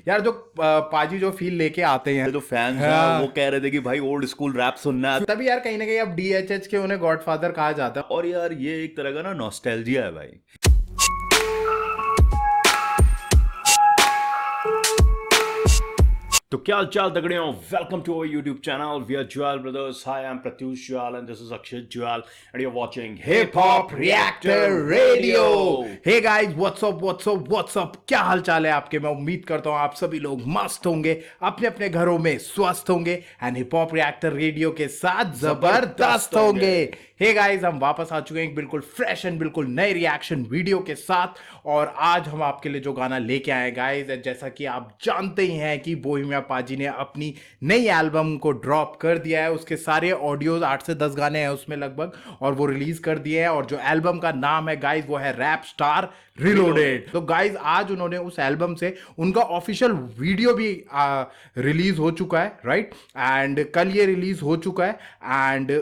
यार जो पाजी जो फील लेके आते हैं जो फैंस हैं हाँ। वो कह रहे थे कि भाई ओल्ड स्कूल रैप सुनना है। तभी यार कहीं ना कहीं अब डीएचएच के उन्हें गॉडफादर कहा जाता है। और यार ये एक तरह का ना नॉस्टैल्जिया है भाई। तो क्या चाल तगड़े हो, welcome to our YouTube channel we are Jwal brothers. Hi I am Pratyush Jwal and this is Akshay Jwal and you are watching hip hop reactor radio. Hey guys what's up क्या हाल चाल है आपके। मैं उम्मीद करता हूँ आप सभी लोग मस्त होंगे, अपने अपने घरों में स्वस्थ होंगे and hip hop reactor radio के साथ जबरदस्त होंगे। हे गाइस हम वापस आ चुके हैं एक बिल्कुल फ्रेश एंड बिल्कुल नए रिएक्शन वीडियो के साथ। और आज हम आपके लिए जो गाना लेके आए गाइस, जैसा कि आप जानते ही हैं कि बोहेमिया पाजी ने अपनी नई एल्बम को ड्रॉप कर दिया है। उसके सारे ऑडियोज 8 से 10 गाने हैं उसमें लगभग, और वो रिलीज कर दिए हैं। और जो एल्बम का नाम है गाइस वो है रैप स्टार रिलोडेड। तो गाइस आज उन्होंने उस एल्बम से उनका ऑफिशियल वीडियो भी रिलीज हो चुका है, राइट। एंड कल ये रिलीज हो चुका है। एंड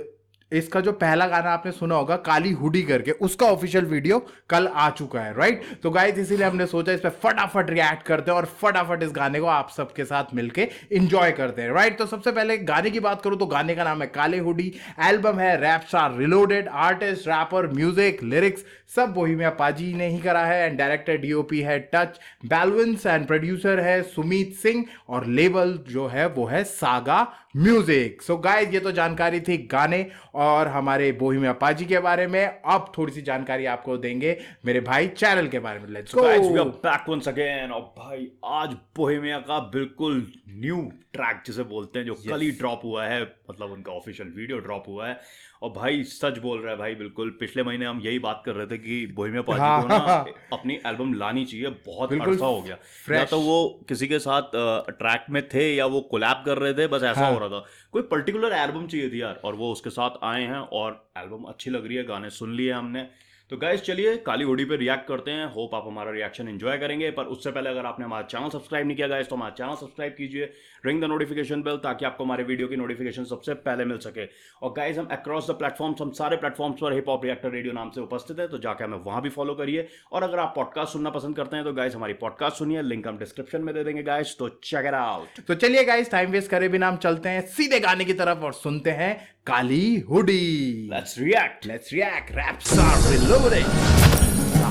इसका जो पहला गाना आपने सुना होगा काली हुडी करके, उसका ऑफिशियल वीडियो कल आ चुका है, राइट। तो गाइस इसीलिए हमने सोचा इस पे फटाफट रिएक्ट करते हैं और फटाफट इस गाने को आप सबके साथ मिलके एंजॉय करते हैं, राइट। तो सबसे पहले गाने की बात करूं तो गाने का नाम है काली हुडी, एल्बम है Rap star Reloaded, artist rapper music lyrics सब बोहेमिया पाजी ने ही करा है। एंड डायरेक्टर डीओपी है टच बैलविंस एंड प्रोड्यूसर है सुमीत सिंह, और लेबल जो है वो है सागा म्यूजिक। सो गाइस ये तो जानकारी थी गाने और हमारे बोहेमिया पाजी के बारे में। अब थोड़ी सी जानकारी आपको देंगे मेरे भाई चैनल के बारे में। Let's go. Guys we are back once again. और भाई आज बोहेमिया का बिल्कुल न्यू ट्रैक जिसे बोलते हैं जो कल ही ड्रॉप हुआ है, मतलब उनका ऑफिशियल वीडियो ड्रॉप हुआ है। और भाई सच बोल रहा है भाई, बिल्कुल पिछले महीने हम यही बात कर रहे थे कि बोहेमिया पाजी को ना अपनी एल्बम लानी चाहिए, बहुत अरसा हो गया। या तो वो किसी के साथ ट्रैक में थे या वो कोलैब कर रहे थे, बस ऐसा हो रहा था। कोई पर्टिकुलर एल्बम चाहिए थी यार, और वो उसके साथ आए हैं और एल्बम अच्छी लग रही है, गाने सुन लिए हमने। तो गाइस चलिए काली हुडी पे रिएक्ट करते हैं। होप आप हमारा रिएक्शन एंजॉय करेंगे। पर उससे पहले अगर आपने हमारा चैनल सब्सक्राइब नहीं किया गाइस तो हमारा चैनल सब्सक्राइब कीजिए, रिंग द नोटिफिकेशन बेल, ताकि आपको हमारे वीडियो की नोटिफिकेशन सबसे पहले मिल सके। और गाइस हम अक्रॉस द प्लेटफॉर्म्स, हम सारे प्लेटफॉर्म्स पर हिप हॉप रिएक्टर रेडियो नाम से उपस्थित है, तो जाकर हमें वहां भी फॉलो करिए। और अगर आप पॉडकास्ट सुनना पसंद करते हैं तो गाइस हमारी पॉडकास्ट सुनिए, लिंक हम डिस्क्रिप्शन में दे देंगे गाइस, तो चेक इट आउट। तो चलिए गाइस टाइम वेस्ट करे बिना हम चलते हैं सीधे गाने की तरफ और सुनते हैं काली hoodie. Let's react. Rap star reloaded.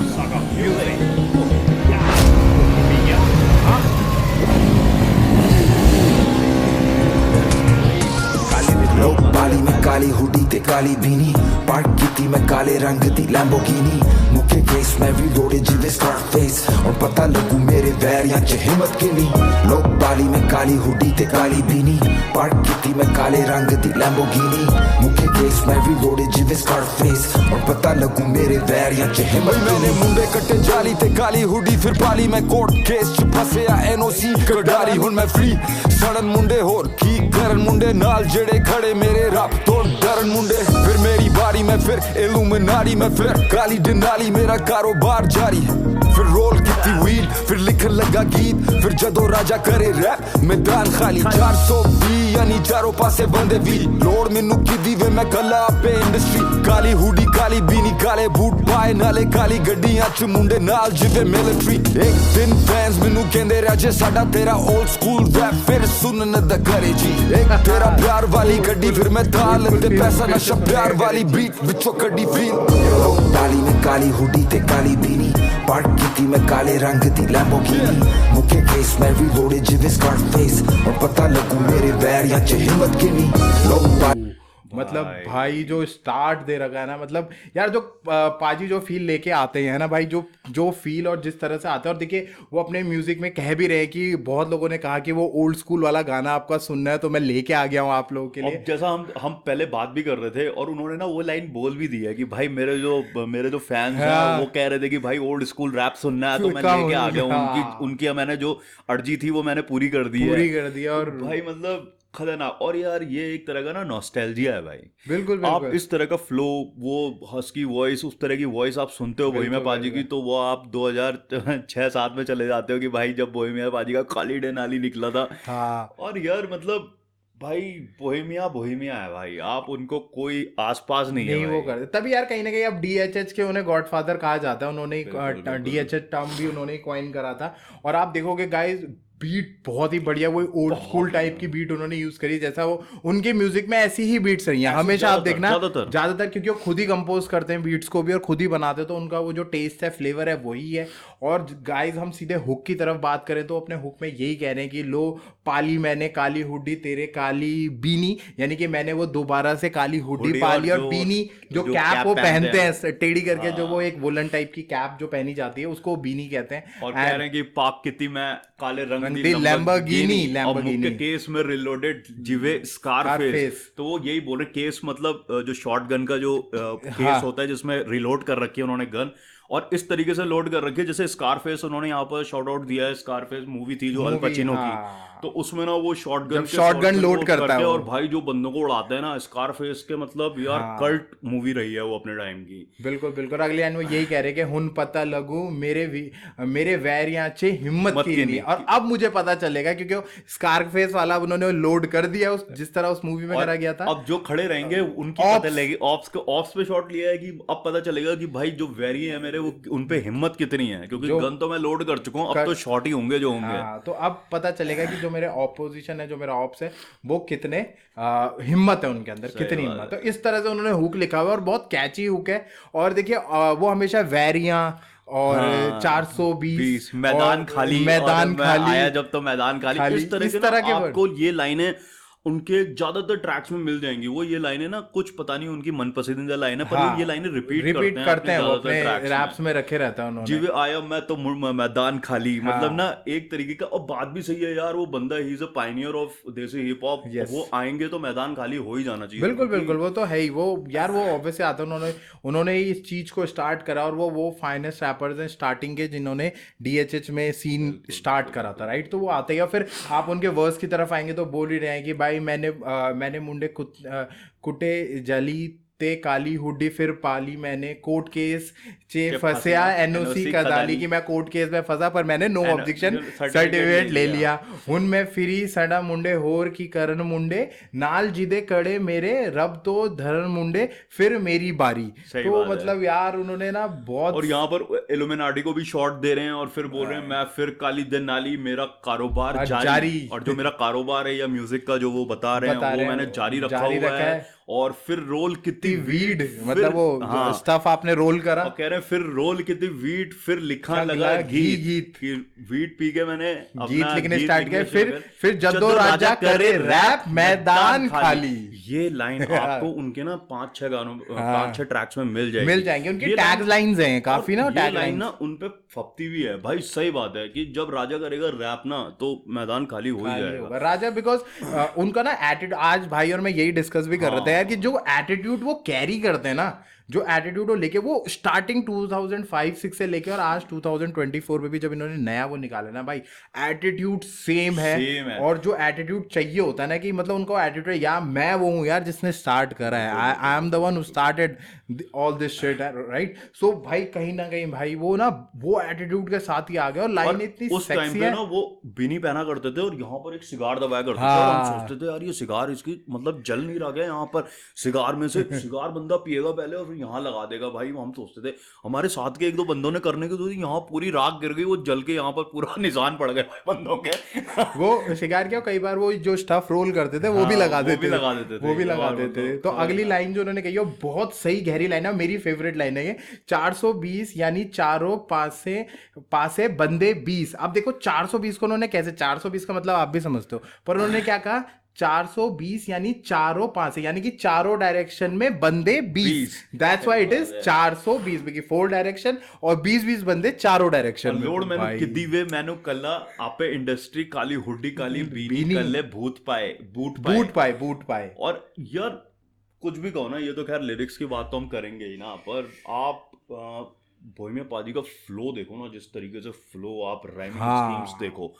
Saga music. लोग बाली में काली हुडी ते काली बीनी, पार्क की मैं काले रंग दी लैम्बोर्गिनी। मुख्य केस में भी रोड़े जिवे स्टार फेस, और पता लगू मेरे वैरियां च हिम्मत किनी। लोग बाली में काली हुडी ते काली बीनी, पार्क की मैं काले रंग दी लैम्बोर्गिनी। मुख्य केस में भी रोड़े जिवे स्टार फेस, और पता लगू मेरे वैरियां च हिम्मत। मैंने मुंडे कट्टे जाली ते काली हुडी, फिर पाली मैं कोर्ट केस च फसिया एनओसी कडारी। हुन मैं फ्री सड़न मुंडे होर की करन मुंडे नाल जेड़े खड़े मेरे रब तो डरन मुंडे। फिर मेरी बारी में फिर इल्यूमिनाटी में फिर काली डंडाली, मेरा कारोबार जारी। फिर रोल की वीड फिर लिखन लगा गीत, फिर जदों राजा करे रैप मैदान खाली। 420 यानी चारों पासे बंदे भी लोड़ मैनू की वे मैं कला पे इंडस्ट्री। काली हुडी काली बीनी काले बूट पाए नाले काली गड्डियां च मुंडे नाल जिवे मिलिट्री। एक दिन फैंस मैनू कहंदे राजे साडा तेरा ओल्ड स्कूल रैप फिर सुनन दा करे जी। एक तेरा प्यार वाली गड्डी फिर मैं दाल ते पैसा नशा प्यार वाली बीट विचों कड्डी फील। बाली में काली हुडी ते काली बीनी, पार्क की मैं काले रंग दी लैम्बोर्गिनी। मुख्य केस में भी रोड़े जिवे स्कार फेस, और पता लगू मेरे वैरियां च हिम्मत किनी। लोग मतलब भाई जो स्टार्ट दे रखा है ना, मतलब यार जो पाजी जो फील लेके आते हैं ना भाई, जो फील और जिस तरह से आते हैं। और देखिए वो अपने म्यूजिक में कह भी रहे कि बहुत लोगों ने कहा कि वो ओल्ड स्कूल वाला गाना आपका सुनना है, तो मैं लेके आ गया हूँ आप लोगों के लिए। जैसा हम पहले बात भी कर रहे थे, और उन्होंने ना वो लाइन बोल भी दी है कि भाई मेरे जो फैंस हैं वो कह रहे थे कि भाई ओल्ड स्कूल रैप सुनना है, तो मैं लेके आ गया हूँ। उनकी मैंने जो अर्जी थी वो मैंने पूरी कर दी है। और भाई मतलब खतरनाक। और यार ये एक तरह का ना नॉस्टैल्जिया है भाई। बिल्कुल आप इस तरह का फ्लो, वो हस्की वॉइस, उस तरह की वॉइस आप सुनते हो बोहेमिया पाजी की, तो वो आप 2006-07 में चले जाते हो कि भाई जब बोहेमिया पाजी का काली डेनाली निकला था। और यार मतलब भाई बोहेमिया है भाई, आप उनको कोई आसपास नहीं है वो करते। तभी यार कहीं ना कहीं अब डीएचएच के उन्हें गॉडफादर कहा जाता है। उन्होंने डीएचएच टर्म भी उन्होंने कॉइन करा था। और आप देखोगे गाइस बीट बहुत ही बढ़िया, वो ओल्ड स्कूल टाइप की बीट उन्होंने यूज करी, जैसा वो उनके म्यूजिक में ऐसी ही बीट्स रही हैं हमेशा। आप देखना ज्यादातर, क्योंकि वो खुद ही कंपोज करते हैं बीट्स को भी और खुद ही बनाते हैं, तो उनका वो जो टेस्ट है, फ्लेवर है, वही है। और गाइस हम सीधे हुक की तरफ बात करें तो अपने हुक में यही कह रहे हैं कि लो पाली मैंने काली हुडी तेरे काली बीनी, यानी कि मैंने वो दोबारा से काली हुडी पाली और बीनी जो कैप वो पहनते हैं टेढ़ी करके, जो वो एक वुलन टाइप की कैप जो पहनी जाती है उसको बीनी कहते हैं। और कह रहे हैं कि पाक किती मैं काले रंग दी लैम्बोर्गिनी और मुख्य केस में रिलोडेड जिवे स्कारफेस। तो वो यही बोल रहे, केस मतलब जो शॉटगन का जो केस होता है जिसमें रिलोड कर रखी है उन्होंने गन, और इस तरीके से लोड कर रखी है जैसे स्कारफेस उन्होंने यहाँ पर शॉट आउट दिया है। स्कारफेस मूवी थी जो अल पचिनो की, तो उसमें ना वो शॉटगन लोड करता है और भाई जो बंदों को उड़ाते हैं ना स्कारफेस के, मतलब यार कल्ट मूवी रही है वो अपने टाइम की। बिल्कुल बिल्कुल। अगले लाइन में यही कह रहे कि हुन पता लगू मेरे वैरियांचे हिम्मत की नहीं, और अब मुझे पता चलेगा, क्योंकि स्कारफेस वाला उन्होंने लोड कर दिया उस जिस तरह उस मूवी में करा गया था। अब जो खड़े रहेंगे उनकी पता लगेगी, ऑप्स पे शॉट लिया है कि अब पता चलेगा कि भाई जो वेरी है मेरे वो उनपे हिम्मत कितनी है, क्योंकि गन तो मैं लोड कर चुका हूँ, अब तो शॉट ही होंगे जो होंगे। तो अब पता चलेगा कि जो मेरे ऑपोजिशन है, जो मेरा ऑप्स है, वो कितने हिम्मत है उनके अंदर, कितनी हिम्मत। तो इस तरह से उन्होंने हुक लिखा हुआ है और बहुत कैची हुक है। और देखिए वो हमेशा वैरियां और 420 मैदान खाली आया जब तो मैदान खाली, इस तरह के आपको ये लाइनें उनके ज्यादातर ट्रैक्स में मिल जाएंगी। वो ये लाइनें ना कुछ पता नहीं उनकी मन पसंदीदा लाइन है, पर ये लाइनें रिपीट करते हैं वो अपने रैप्स में रखे रहता है उन्होंने। जीवे आया मैं तो मैदान खाली, मतलब ना एक तरीके का। और बात भी सही है यार, वो बंदा he is a Pioneer of देसी हिप हॉप, वो आएंगे तो मैदान खाली हो ही जाना चाहिए। बिल्कुल बिल्कुल, वो तो है ही। वो यार वो ऑब्वियसली आता है, उन्होंने ही इस चीज को स्टार्ट करा, और वो फाइनेस्ट रैपर्स हैं स्टार्टिंग के जिन्होंने DHH में सीन स्टार्ट करा था, राइट। तो वो आते ही, और फिर आप उनके वर्स की तरफ आएंगे तो बोल ही रहे हैं कि भाई मैंने मुंडे कुटे जली ते काली हुडी फिर पाली मैंने कोर्ट केस चे फंसया NOC कदाली की मैं कोर्ट केस में फंसा पर मैंने नो ऑब्जेक्शन सर्टिफिकेट ले लिया। हुन मैं फिरी सड़ा मुंडे होर की करन मुंडे नाल जिदे कड़े मेरे रब तो धरन मुंडे फिर मेरी बारी। तो मतलब यार उन्होंने ना बहुत, और यहाँ पर इल्यूमिनाटी को भी शॉट दे रहे हैं और फिर बोल रहे हैं मैं फिर काली दिन नाली मेरा कारोबार जारी। और जो मेरा कारोबार है या म्यूजिक का जो वो बता रहे हैं वो मैंने जारी रखा हुआ है। और फिर रोल कितनी वीड, मतलब वो स्टफ आपने रोल करा, और कह रहे हैं फिर रोल कितनी वीड फिर लिखा लगा गीत, वीड पी के मैंने गीत लिखने स्टार्ट किया, फिर जद्दो राजा करे रैप मैदान खाली। ये लाइन आपको उनके ना 5-6 गानों 5-6 ट्रैक्स में मिल जाएंगे। उनकी टैग लाइंस हैं काफी ना, टैग लाइन ना उन पे फपती भी है भाई। सही बात है कि जब राजा करेगा रैप ना तो मैदान खाली हो ही जाएगा राजा, बिकॉज उनका ना एटीट्यूड, आज भाई और मैं यही डिस्कस भी कर रहे थे यार कि जो एटीट्यूड वो कैरी करते हैं ना, जो एटीट्यूड वो लेके, वो स्टार्टिंग 2005-6 से लेके और आज 2024 में भी जब इन्होंने नया वो निकाला ना भाई, एटीट्यूड सेम है। और जो एटीट्यूड चाहिए होता है ना कि मतलब उनको एटीट्यूड है यार मैं वो हूँ यार जिसने स्टार्ट करा है, I am the one who started all this shit, right. So भाई कहीं ना कहीं भाई वो ना वो एटीट्यूड के साथ ही आ गया। और लाइन इतनी उस टाइम पे ना वो बीनी पहना करते थे और यहाँ पर एक सिगार दबाया करते थे और हम सोचते थे यार ये सिगार इसकी मतलब जल नहीं रहा गया, यहाँ पर सिगार में से सिगार बंदा पिएगा पहले और यहाँ लगा देगा। भाई हम सोचते थे, हमारे साथ के 1-2 बंदों ने करने के तो यहाँ पूरी राख गिर गई, वो जल के यहाँ पर पूरा निशान पड़ गए बंदों के। वो शिकार क्या, कई बार वो जो स्टफ रोल करते थे वो भी लगा देते थे। तो अगली लाइन जो उन्होंने कही है बहुत सही गहरी लाइन है, मेरी फेवरेट लाइन है ये, 420 यानी चारों पासे बंदे 20। अब देखो 420 को उन्होंने कैसे, 420 का मतलब आप भी समझते हो, पर उन्होंने क्या कहा 420 यानी चारों पासे, यानी कि चारों डायरेक्शन में बंदे 20। दैट्स व्हाई इट इज 420 क्योंकि 4 डायरेक्शन और 20 बंदे चारों डायरेक्शन में। लोड मैंने किदी वे मैंने कल्ला आपे इंडस्ट्री काली हुड्डी काली बीनी कल्ले बूट पाए। और यार कुछ भी कहो ना, ये तो खैर लिरिक्स की बात तो हम करेंगे ही ना, पर आप बोहेमिया पाजी का फ्लो देखो ना, जिस तरीके से फ्लो, आप राइमिंग स्कीम्स देखो,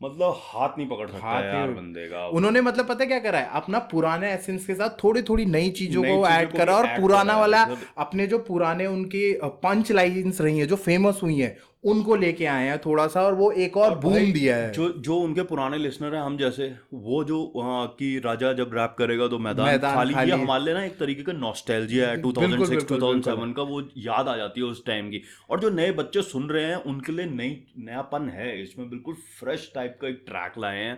मतलब हाथ नहीं पकड़ सकता है यार बंदे का। उन्होंने मतलब पता क्या करा है, अपना पुराने एसेंस के साथ थोड़ी थोड़ी नई चीजों को ऐड करा, और पुराना वाला अपने जो पुराने उनके पंच लाइंस रही हैं जो फेमस हुई हैं उनको लेके आए हैं थोड़ा सा, और वो एक और बूम भाई, दिया है। जो उनके पुराने लिसनर हैं हम जैसे, वो जो वहाँ की राजा जब रैप करेगा तो मैदान खाली, ये हमारे लिए ना एक तरीके का नॉस्टैल्जिया है 2006 2007 का, वो याद आ जाती है उस टाइम की। और जो नए बच्चे सुन रहे हैं उनके लिए नयापन है इसमें, बिल्कुल फ्रेश टाइप का एक ट्रैक लाए हैं,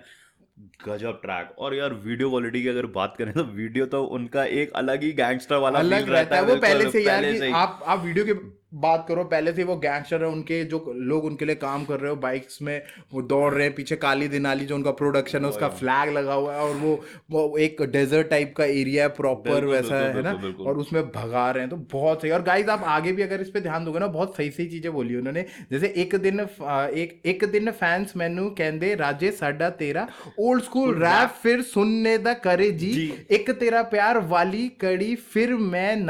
गजब ट्रैक। और यार वीडियो क्वालिटी की अगर बात करें तो वीडियो तो उनका एक अलग ही गैंगस्टर वाला अलग फील रहता है। वो पहले से यार पहले से कि ही। आप वीडियो की बात करो, पहले से वो गैंगस्टर है, उनके जो लोग उनके लिए काम कर रहे हो बाइक्स में, वो दौड़ रहे हैं पीछे, काली दिनाली जो उनका प्रोडक्शन है उसका फ्लैग लगा हुआ है, और वो एक डेजर्ट टाइप का एरिया है प्रॉपर वैसा है ना, और उसमें भगा रहे हैं, तो बहुत सही। और गाइस आप आगे भी अगर इस पे ध्यान दोगे ना, बहुत सही सही चीजें बोली उन्होंने, जैसे एक दिन फैंस मैनू कहंदे राजे साडा तेरा ओल्ड स्कूल रैप फिर सुनने दा करे जी, एक तेरा प्यार वाली कड़ी फिर मैं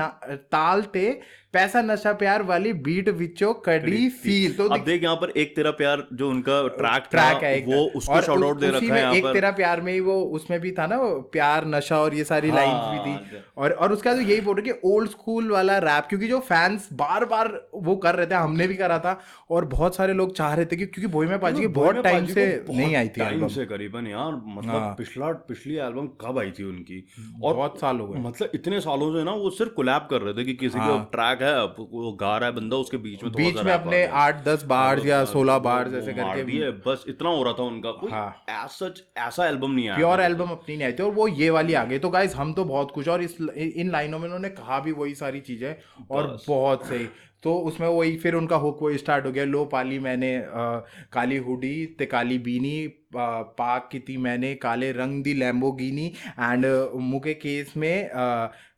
ताल ते पैसा नशा प्यार वाली बीट विचो कड़ी फील। तो अब देख यहाँ पर एक तेरा प्यार जो उनका ट्रैक है वो उसको शाउट आउट दे रखा है यहाँ एक पर। तेरा प्यार में ही वो उसमें भी था ना, वो प्यार नशा और ये सारी लाइंस भी थी। और उसका तो यही बोल रहे कि ओल्ड स्कूल वाला रैप, क्योंकि जो फैंस बार बार वो कर रहे थे, हमने भी करा था, और बहुत सारे लोग चाह रहे थे क्योंकि बोहेमिया पाजी की बहुत टाइम से नहीं आई थी टाइम से करीबन यार, मतलब पिछली एल्बम कब आई थी उनकी, और बहुत साल हो गए, मतलब इतने सालों से ना वो सिर्फ कोलैब कर रहे थे कि किसी का ट्रैक है, वो गा रहा है बंदा, उसके बीच में अपने 8-10 बार या 16 बार जैसे करके दिए, बस इतना हो रहा था उनका। कोई ऐसा एल्बम नहीं आया, प्योर एल्बम अपनी नहीं आई थी, और वो ये वाली आ गई। तो गाइस हम तो बहुत कुछ, और इन लाइनों में उन्होंने कहा भी वही सारी चीजें, और बहुत सही। तो उसमें वही फिर उनका हुक वही स्टार्ट हो गया, लो पाली मैंने काली हुडी ते काली बीनी, पाक की थी मैंने काले रंग दी लैम्बोर्गिनी, एंड मुके केस में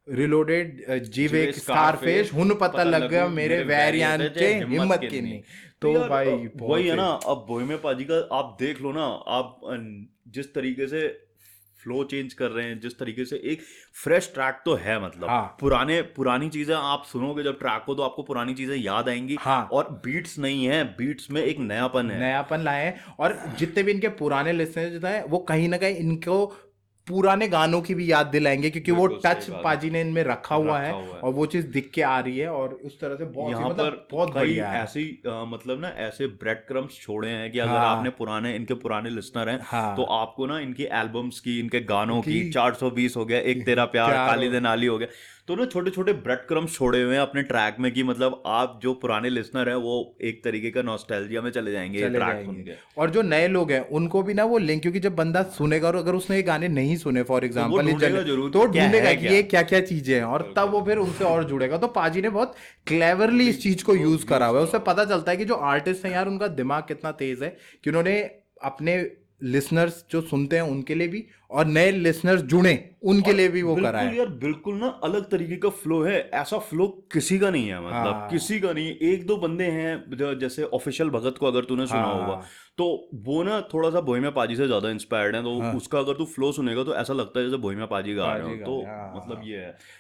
रिलोडेड जीवे स्कारफेश, हुन पता लग गया मेरे वैरियन के हिम्मत की नहीं। तो भाई वही है ना। अब बोहेमिया पाजी का आप देख लो ना, आप जिस तरीके से फ्लो चेंज कर रहे हैं, जिस तरीके से एक फ्रेश ट्रैक तो है, मतलब पुरानी चीजें आप सुनोगे जब ट्रैक को तो आपको पुरानी चीजें याद आएंगी, और बीट्स नहीं है, बीट्स में एक नयापन लाए हैं। और जितने भी इनके पुराने लिसनर्स हैं वो कहीं ना कहीं इनको पुराने गानों की भी याद दिलाएंगे, क्योंकि वो टच पाजी ने इनमें रखा हुआ है, और वो चीज दिख के आ रही है, और उस तरह से बहुत यहाँ पर बहुत बढ़िया है। ऐसे मतलब ना ऐसे ब्रेड क्रम्स छोड़े हैं कि अगर आपने इनके पुराने लिसनर हैं तो आपको ना इनकी एल्बम्स की, इनके गानों की 420 हो गया, एक तेरा प्यार, काली दिनाली हो गया, तो ना छोटे छोटे ब्रेड क्रम्स छोड़े हुए हैं अपने ट्रैक में, कि मतलब आप जो पुराने लिसनर है वो एक तरीके का नॉस्टैल्जिया में चले जाएंगे ट्रैक सुन के। और जो नए लोग हैं उनको भी ना वो लिंक, क्योंकि जब बंदा सुनेगा और अगर उसने ये गाने नहीं सुने फॉर एग्जांपल, तो ढूंढेगा कि ये क्या क्या चीजें हैं, और तब वो फिर उनसे और जुड़ेगा। तो पाजी ने बहुत क्लेवरली इस चीज को यूज करा हुआ है। उससे पता चलता है कि जो आर्टिस्ट हैं यार उनका दिमाग कितना तेज है, कि उन्होंने अपने लिसनर्स जो सुनते हैं उनके लिए भी, और नए लिसनर्स जुड़े उनके लिए भी वो करा है यार। बिल्कुल ना अलग तरीके का फ्लो है, ऐसा फ्लो किसी का नहीं है, मतलब किसी का नहीं। एक दो बंदे हैं जैसे ऑफिशियल भगत को अगर तूने सुना होगा, तो वो ना थोड़ा सा बोहेमिया पाजी से ज्यादा इंस्पायर्ड है, तो उसका अगर तू फ्लो सुनेगा तो ऐसा लगता है जैसे बोहेमिया पाजी गा रहे हो। तो मतलब ये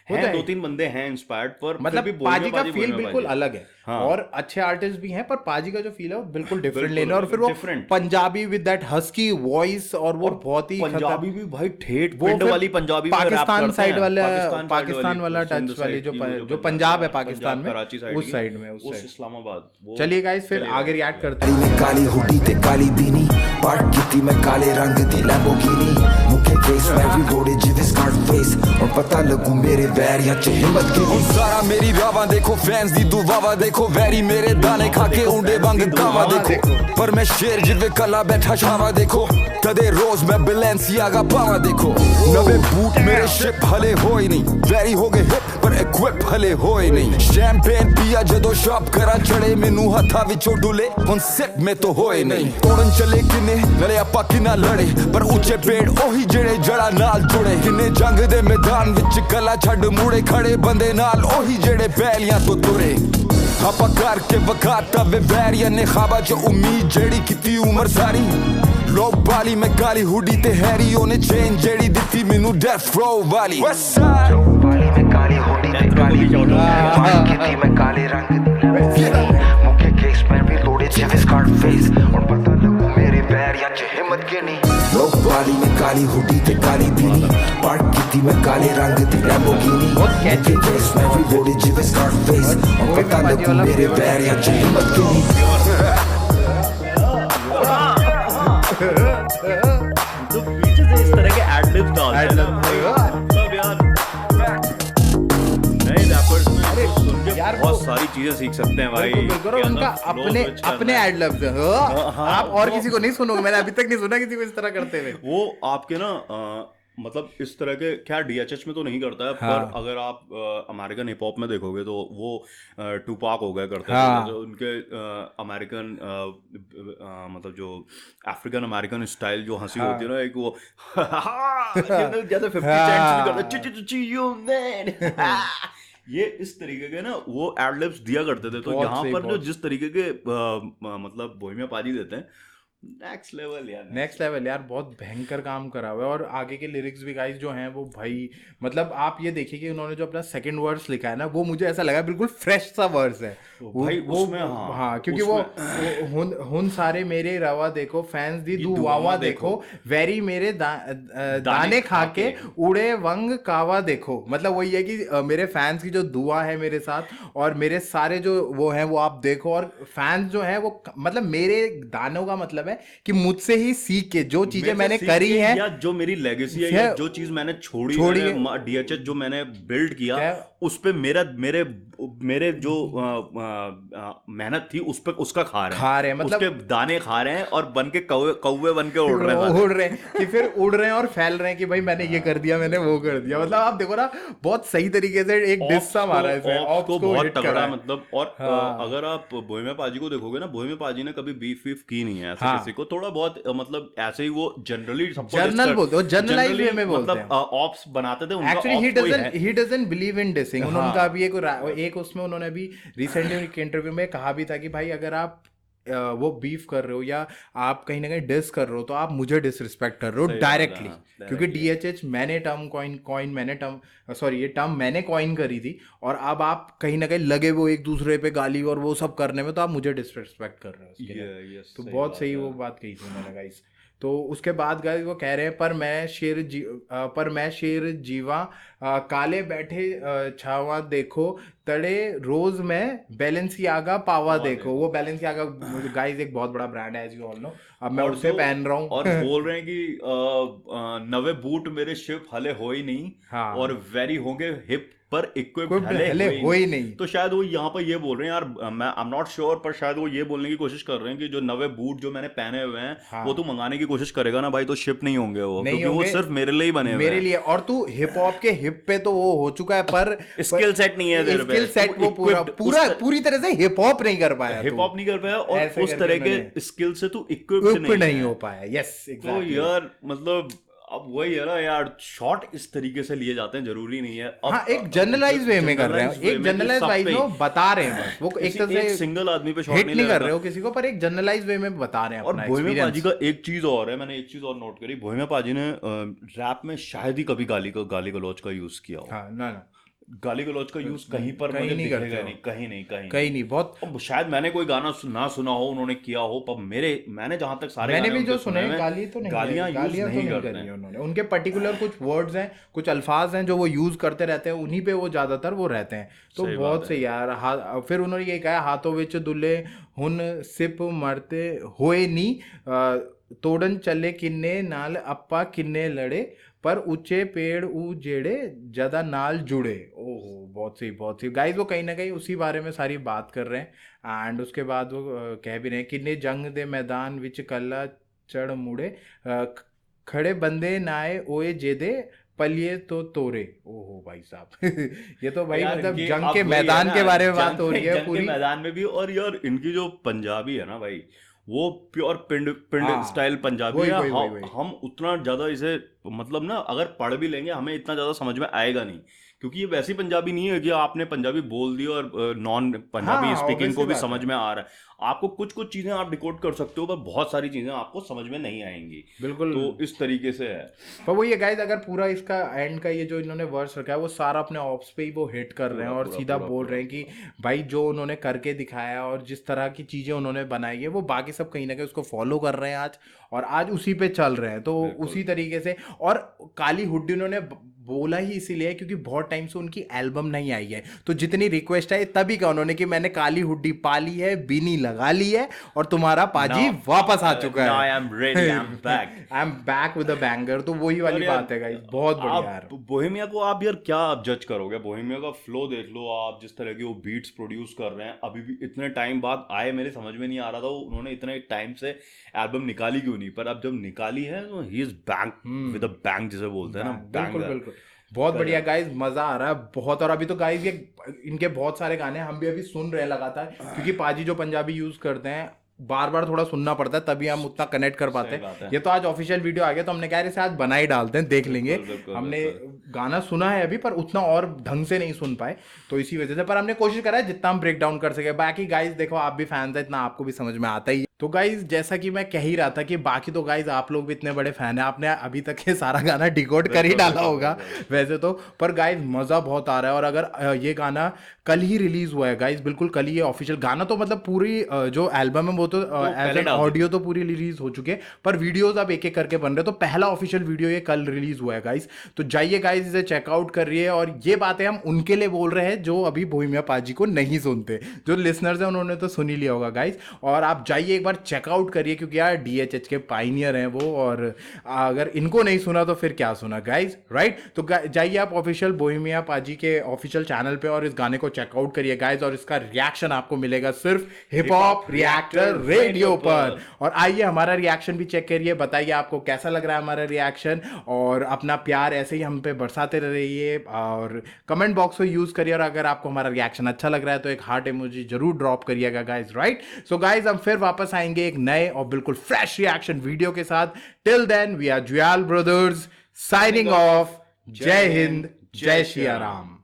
है 2-3 बंदे हैं इंस्पायर्ड, पर मतलब पाजी का फील बिल्कुल अलग है, और अच्छे आर्टिस्ट भी हैं, पर पाजी का जो फील है वो बिल्कुल डिफरेंट लेना। और फिर वो Punjabi with that husky voice, और वो बहुत ही पंजाबी भी भाई ठेठ पिंड वाली पंजाबी में पाकिस्तान साइड वाला, पाकिस्तान वाला टच वाली जो पंजाब है पाकिस्तान में, उस साइड में, उस इस्लामाबाद। चलिए गाइस फिर आगे रिएक्ट करते हैं। काली हुडी ते काली बीनी, पार्क की मैं काले रंग दी लैम्बोर्गिनी, मुके केस में भी रोड़े जिवे स्कारफेस, और पता लगू मेरे वैरियन च हिम्मत की नहीं। सारा मेरी रावा देखो, फैंस दी दुआवा देखो, वैरी मेरे दाने खा के उंडे वांग गावा देखो, पर मैं शेर जिवे कला बैठा छावा देखो, कदे रोज मैं बैलेंसियागा पावा देखो, नवे बूट मेरे शिप हले होए नहीं, वैरी हो गए हिप पर इक्विप हले होए नहीं, शैंपेन पिया जदों शॉप करा चढ़े मैनू हथा विचों डुले, हुण सेट में तो होए नहीं, तोड़न चले किने नले आपां किना लड़े, पर ऊंचे पेड़ ओही जेड़े जड़ा नाल जुड़े, किने जंग दे मैदान विच कला छड़ मुड़े खड़े बंदे नाल ओही जेड़े बैलियां तो तुरे, आपा करके वखाता वे वैरियन ने ख्वाबा च उम्मीद जेड़ी कीती उमर सारी, लोग बाली में काली हुडी ते हैरी ओने चेन जेड़ी दित्ती मैनू डेथ रो वाली, बाली में काली हुडी ते काली कीती मैं काले रंग मुके केस में भी लोड़े जिवे स्कारफेस, और पता लगू मेरे मेरे पैर या हिम्मत के नहीं लोग बाली में काली हुडी ते काली बीनी पार्क की थी मैं काले रंग दी लैम्बोर्गिनी मुझे फेस में भी रोडे जिवे स्कारफेस और पता लगू मेरे पैर या हिम्मत के नहीं तो पीछे से इस तरह के एडलिप्स डालते हैं मतलब यार नए रैपर्स में सुन के यार बहुत सारी चीजें सीख सकते हैं भाई। बिल्कुल उनका अपने अपने एड लफ्ज आप और किसी को नहीं सुनोगे, मैंने अभी तक नहीं सुना किसी को इस तरह करते हुए। वो आपके ना मतलब इस तरह के क्या डीएचएच में तो नहीं करता है हाँ। पर अगर आप अमेरिकन हिप हॉप में देखोगे तो वो टूपाक हो गया करते हाँ। थे जो उनके अमेरिकन मतलब जो अफ्रीकन अमेरिकन स्टाइल जो हंसी होती है ना एक वो जैसे 50 सेंट्स भी करते यू मैन ये इस तरीके के ना वो एडलिप्स दिया करते थे। तो यहाँ पर जो जिस तरीके के मतलब बोहेमिया पाजी देते हैं नेक्स्ट लेवल यार बहुत भयंकर काम करा हुआ है। और आगे के लिरिक्स भी गाइस जो हैं वो भाई मतलब आप ये देखिए कि उन्होंने जो अपना सेकंड वर्स लिखा है ना वो मुझे ऐसा लगा बिल्कुल फ्रेश सा वर्स है भाई उसमें। हाँ क्योंकि वो हुन सारे मेरे रवा देखो फैंस दी दुआवा देखो वेरी मेरे दाने खा के उड़े वंग कावा देखो। मतलब वही है कि मेरे फैंस की जो दुआ है मेरे साथ और मेरे सारे जो वो हैं वो आप देखो। और फैंस जो है वो मतलब मेरे दानों का मतलब कि मुझसे ही सीख के जो चीजें मैंने करी हैं या जो मेरी लेगेसी है या जो चीज मैंने छोड़ी डीएचएच जो मैंने बिल्ड किया उस पे मेरे जो मेहनत थी उस पे उसका खा रहे हैं मतलब उसके दाने खा रहे हैं और बन के कौवे बन के उड़ रहे हैं कि फिर उड़ रहे हैं और फैल रहे हैं कि भाई मैंने ये कर दिया मैंने वो कर दिया। मतलब आप देखो ना बहुत सही तरीके से एक डिस्सा मारा है तो बहुत तगड़ा मतलब। और अगर आप बोहेमिया पाजी को देखोगे ना बोहेमिया पाजी ने कभी बीफ वीफ की नहीं है किसी को। थोड़ा बहुत मतलब ऐसे ही वो जनरल बोलते हो जनरलाइज वे में बोलते हैं मतलब ऑप्स बनाते थे उनका। Actually he doesn't believe in dissing. उनका भी एक उसमें उन्होंने भी रिसेंटली एक इंटरव्यू में कहा भी था कि भाई अगर आप वो बीफ कर रहे हो या आप कहीं ना कहीं डिस कर रहे हो तो आप मुझे डिसरिस्पेक्ट कर रहे हो डायरेक्टली। क्योंकि डीएचएच मैंने ये टर्म मैंने कॉइन करी थी और अब आप कहीं ना कहीं लगे वो एक दूसरे पे गाली और वो सब करने में तो आप मुझे डिसरिस्पेक्ट कर रहे हो उसके लिए। तो बहुत सही वो बात कही थी उन्होंने गाइस। तो उसके बाद गाइस वो कह रहे हैं पर मैं शेर जीवा काले बैठे छावा देखो तड़े रोज में बैलेंसियागा पावा देखो। वो बैलेंसियागा गाइस एक बहुत बड़ा ब्रांड है एज यू ऑल नो। अब मैं उसे पहन रहा हूँ और बोल रहे हैं कि नवे बूट मेरे शिप हले हो ही नहीं। हाँ। और वेरी होंगे हिप पर इक्विप्ड हले हो ही नहीं। तो शायद वो यहाँ पर ये बोल रहे हैं यार मैं आई एम नॉट श्योर पर शायद वो ये बोलने की कोशिश कर रहे हैं कि जो नवे बूट जो मैंने पहने हुए हैं हाँ। वो तू मंगाने की कोशिश करेगा ना भाई तो शिप नहीं होंगे वो क्योंकि वो सिर्फ मेरे लिए ही बने हुए मेरे लिए। और तू हिप हॉप के हिप पे तो वो हो चुका है पर स्किल सेट नहीं है तेरे पे। स्किल सेट वो पूरी तरह से हिप हॉप नहीं कर पाया और उस तरह के स्किल से तू इक्विप्ड नहीं हो पाया। यस तो यार मतलब अब वही है ना यार शॉट इस तरीके से लिए जाते हैं जरूरी नहीं है। हाँ एक जनरलाइज वे में कर रहे हैं एक जनरलाइज वाइज में बता रहे हैं बस वो एक तरह से सिंगल आदमी पे शॉट नहीं कर रहे हो किसी को पर एक जनरलाइज वे में बता रहे हैं अपना एक्सपीरियंस। और बोहेमिया पाजी का एक चीज और है मैंने एक चीज और नोट करी बोहेमिया पाजी ने रैप में शायद ही कभी गाली गलौज का यूज किया हो। हाँ ना गाली गलौज का यूज कहीं पर मुझे दिखेगा नहीं कहीं नहीं बहुत। शायद मैंने कोई गाना ना सुना हो उन्होंने किया हो पर मैंने जहां तक सारे मैंने भी जो सुने गालियां तो नहीं करते हैं उन्होंने। उनके पर्टिकुलर कुछ वर्ड्स हैं कुछ अल्फाज हैं जो वो यूज करते रहते हैं उन्हीं पे वो ज्यादातर वो रहते हैं। तो बहुत सही यार। फिर उन्होंने ये कहा हाथों विच दुल्ले हुन सिप मरते होए नी तोड़न चले किन्ने नाल अप्पा किन्ने लड़े पर ऊंचे पेड़ जेड़े ज्यादा नाल जुड़े। ओहो बहुत सही गाइस। वो कहीं ना कहीं उसी बारे में सारी बात कर रहे हैं। एंड उसके बाद वो कह भी रहे हैं किन्ने जंग दे मैदान विच कल्ला चढ़ मुड़े खड़े बंदे नाए ओए जेदे पलिए तो तोरे। ओहो भाई साहब ये तो भाई मतलब जंग के मैदान के बारे में बात हो रही है पूरी मैदान में भी। और यार इनकी जो पंजाबी है ना भाई वो प्योर पिंड स्टाइल पंजाबी है। हम उतना ज्यादा इसे मतलब ना अगर पढ़ भी लेंगे हमें इतना ज्यादा समझ में आएगा नहीं क्योंकि ये वैसी पंजाबी नहीं है कि आपने पंजाबी बोल दी और नॉन पंजाबी हाँ, स्पीकिंग obvious को भी बात समझ है। में आ रहा है। आपको कुछ कुछ चीजें आप डिकोड कर सकते हो, पर बहुत सारी चीजें आपको समझ में नहीं आएंगी। बिल्कुल। तो इस तरीके से है। पर वो ये गाइस, अगर पूरा इसका एंड का ये जो इन्होंने वर्स रखा है वो सारा अपने ऑप्स पे ही वो हिट कर रहे हैं पूरा और पूरा सीधा पूरा बोल पूरा रहे हैं कि भाई जो उन्होंने करके दिखाया और जिस तरह की चीजें उन्होंने बनाई है वो बाकी सब कहीं ना कहीं उसको फॉलो कर रहे हैं आज, और आज उसी पे चल रहे हैं। तो बिल्कुल। उसी तरीके से, और काली हुड्डी उन्होंने बोला ही इसीलिए है क्योंकि बहुत टाइम से उनकी एल्बम नहीं आई है, तो जितनी रिक्वेस्ट है तभी कहा उन्होंने कि मैंने काली हुड्डी पा ली है, बीनी लगा ली है और तुम्हारा पाजी Now- वापस आ चुका Now है। I am ready, I'm back. I am back with a banger. तो वही वाली और यार, बात है गाइस, बहुत बढ़िया यार। आप बोहेमिया को आप यार क्या आप जज करोगे? बोहेमिया का फ्लो देख लो आप, जिस तरह की वो बीट्स प्रोड्यूस कर रहे हैं, अभी भी इतने टाइम बाद आए, मेरे समझ में नहीं आ रहा था उन्होंने इतने टाइम से एल्बम निकाली क्यों नहीं, पर अब जब निकाली है तो he is back with a bang, जिसे बोलते हैं ना, बिल्कुल banger. बिल्कुल, बहुत बढ़िया गाइस, मजा आ रहा है बहुत। और अभी तो गाइस ये इनके बहुत सारे गाने हम भी अभी सुन रहे हैं लगातार, क्योंकि पाजी जो पंजाबी यूज करते हैं बार बार थोड़ा सुनना पड़ता है तभी हम उतना कनेक्ट कर पाते बात हैं। है। ये तो आज ऑफिशियल वीडियो आ गया तो हमने कहा इसे आज बना ही डालते हैं, देख लेंगे। बिल्कुल, हमने गाना सुना है अभी पर उतना और ढंग से नहीं सुन पाए, तो इसी वजह से, पर हमने कोशिश करा है जितना हम ब्रेक डाउन कर सके। बाकी गाइस देखो, आप भी फैंस हैं, इतना आपको भी समझ में आता ही है। तो गाइज जैसा कि मैं कह ही रहा था कि बाकी तो गाइज आप लोग भी इतने बड़े फैन हैं, आपने अभी तक ये सारा गाना डिकोड कर ही डाला होगा वैसे तो, पर गाइज मजा बहुत आ रहा है। और अगर ये गाना कल ही रिलीज हुआ है गाइज, बिल्कुल कल ही ये ऑफिशियल गाना, तो मतलब पूरी जो एल्बम है वो तो एज एन ऑडियो तो पूरी रिलीज हो चुके हैं, पर वीडियोज अब एक एक करके बन रहे हैं। तो पहला ऑफिशियल वीडियो ये कल रिलीज हुआ है गाइज, तो जाइए गाइज इसे चेकआउट करिए। और ये बातें हम उनके लिए बोल रहे हैं जो अभी बोहेमिया पाजी को नहीं सुनते, जो लिसनर्स हैं उन्होंने तो सुन ही लिया होगा गाइज। और आप जाइए एक बार चेकआउट करिए, क्योंकि यार डीएचएच के पाइनियर हैं वो, और अगर इनको नहीं सुना तो फिर क्या सुना गाइज, राइट। तो जाइए आप ऑफिशियल बोहेमिया पाजी के ऑफिशियल चैनल पे और इस गाने को चेकआउट करिए गाइज, और इसका रिएक्शन आपको मिलेगा सिर्फ हिप हॉप रिएक्टर रेडियो पर। और आइए हमारा रिएक्शन भी चेक करिए, बताइए आपको कैसा लग रहा है हमारा रिएक्शन, और अपना प्यार ऐसे ही हम पे बरसाते रहिए और कमेंट बॉक्स को यूज करिए। और अगर आपको हमारा रिएक्शन अच्छा लग रहा है तो एक हार्ट इमोजी जरूर ड्रॉप करिएगा गाइज, राइट। सो गाइज हम फिर वापस आएंगे एक नए और बिल्कुल फ्रेश रिएक्शन वीडियो के साथ। Till then we are Juyal brothers signing off. जय हिंद, जय श्री राम।